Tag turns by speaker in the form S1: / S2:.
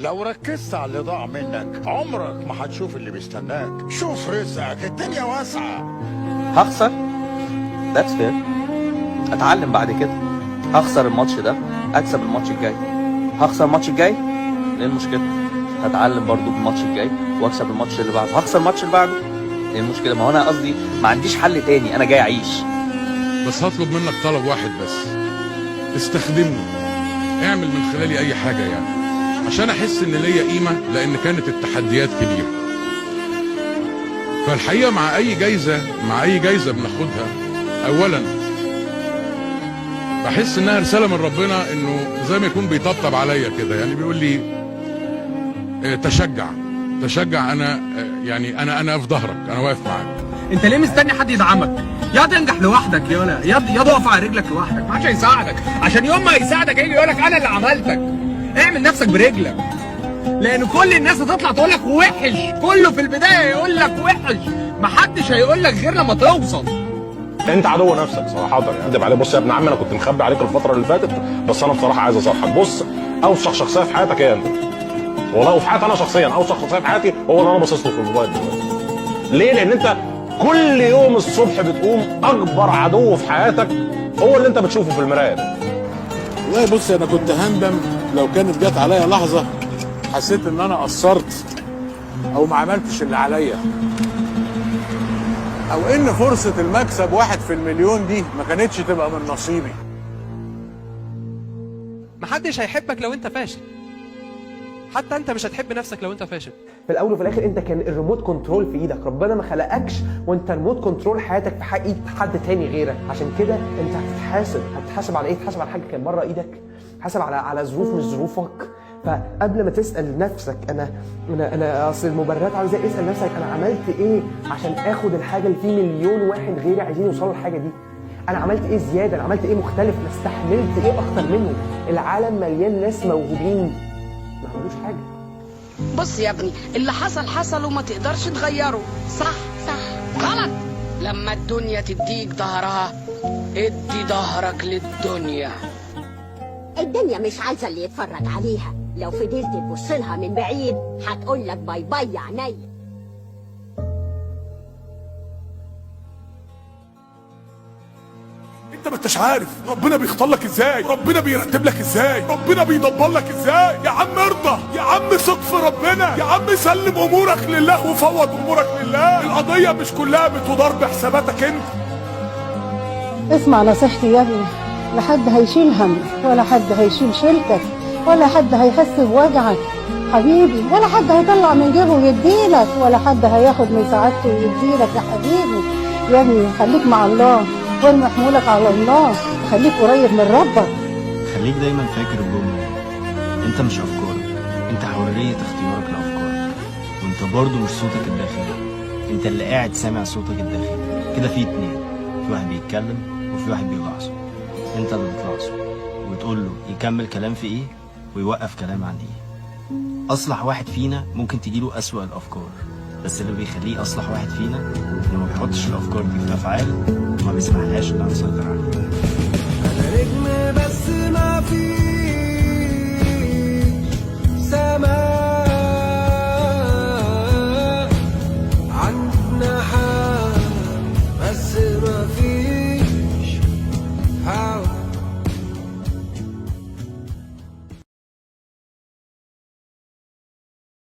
S1: لو ركزت على اللي ضاع منك عمرك ما هتشوف اللي بيستناك. شوف رزقك، الدنيا واسعة.
S2: هخسر، that's fair. اتعلم بعد كده. هخسر الماتش ده، اكسب الماتش الجاي. هخسر الماتش الجاي، ايه المشكلة؟ هتعلم برضو بالماتش الجاي واكسب الماتش اللي بعده. هخسر الماتش اللي بعده، ايه المشكلة؟ ما هو انا قصدي ما عنديش حل تاني، انا جاي اعيش.
S3: بس هطلب منك طلب واحد بس، استخدمني، اعمل من خلالي اي حاجة يعني، عشان احس ان ليا قيمة، لان كانت التحديات كبيرة. فالحقيقة مع اي جايزة بناخدها، اولا بحس انها رسالة من ربنا، انه زي ما يكون بيطبطب عليا كده، يعني بيقول لي تشجع، انا يعني انا في ظهرك، انا واقف معاك.
S4: انت ليه مستني حد يدعمك؟ يا تنجح لوحدك يا تقف على رجلك لوحدك، ما حدش هيساعدك، عشان يوم ما يساعدك يجي يقول لك انا اللي عملتك. اعمل نفسك برجلك، لان كل الناس هتطلع تقول لك وحش، كله في البدايه يقول لك وحش، ما حدش هيقول لك غير لما توصل.
S5: انت عدو نفسك صراحه يعني. اكدب عليك، بص يا ابن عمي، انا كنت مخبي عليك الفتره اللي فاتت، بس انا بصراحه عايز اصالحك. بص، اوسخ شخصيه في حياتك هي انت والله، وفي حياتي انا شخصيا اوسخ شخصيه في حياتي هو اللي انا باصص له في الموبايل دلوقتي. ليه؟ لان انت كل يوم الصبح بتقوم اكبر عدو في حياتك هو اللي انت بتشوفه في المرايه ده.
S6: والله بص، انا كنت هندم لو كانت جت عليا لحظه حسيت ان انا قصرت او ما عملتش اللي عليا، او ان فرصه المكسب 1 في المليون دي ما كانتش تبقى من نصيبي.
S4: محدش هيحبك لو انت فاشل، حتى انت مش هتحب نفسك لو انت فاشل.
S7: في الاول وفي الاخر انت كان الريموت كنترول في ايدك، ربنا ما خلقكش وانت ريموت كنترول حياتك في ايد حد تاني غيرك. عشان كده انت هتتحاسب على ايه؟ تتحاسب على حاجه كان بره ايدك، تتحاسب على ظروف مش ظروفك. فقبل ما تسال نفسك انا اصل المبررات عاوز اسال نفسك انا عملت ايه عشان اخد الحاجه اللي فيه مليون واحد غيري عايزين يوصلوا للحاجه دي. انا عملت ايه زياده؟ انا عملت ايه مختلف؟ انا استحملت ايه اكتر منهم؟ العالم مليان ناس موهوبين ما عملوش حاجه.
S8: بص يا ابني، اللي حصل وما تقدرش تغيره. صح غلط. لما الدنيا تديك ظهرها ادي ظهرك للدنيا.
S9: الدنيا مش عايزه اللي يتفرج عليها، لو فضلت تبص لها من بعيد هتقول لك باي باي يا عينيا.
S6: انت ما انتش عارف ربنا بيختار لك ازاي، ربنا بيرتب لك ازاي، ربنا بيدبر لك ازاي. يا عم ارضى، يا عم ثق في ربنا، يا عم سلم امورك لله وفوض امورك لله. القضيه مش كلها بتدار بحساباتك انت.
S10: اسمع نصيحتي يا ابني، لا حد هيشيل همك ولا حد هيشيل شيلتك ولا حد هيحس بوجعك حبيبي، ولا حد هيطلع من جيبه ويديلك، ولا حد هياخد من سعادته ويديلك يا حبيبي. يا ابني خليك مع الله وارمي حمولك على الله، خليك قريب من ربك.
S11: خليك دايما فاكر الجمله، انت مش افكارك، انت حرية اختيارك لافكارك، وانت برضو مش صوتك الداخلي، انت اللي قاعد سامع صوتك الداخلي. كده في اتنين، في واحد بيتكلم وفي واحد بيلعصه، انت اللي بتلعصه وتقول له يكمل كلام في ايه ويوقف كلام عن ايه. اصلح واحد فينا ممكن تجيله اسوأ الافكار، بس اللي بيخليه اصلح واحد فينا انه ما بيحطش الافكار دي في افعال وما بيسمحلهاش انها تسيطر عليه.
S12: انا نجم بس ما في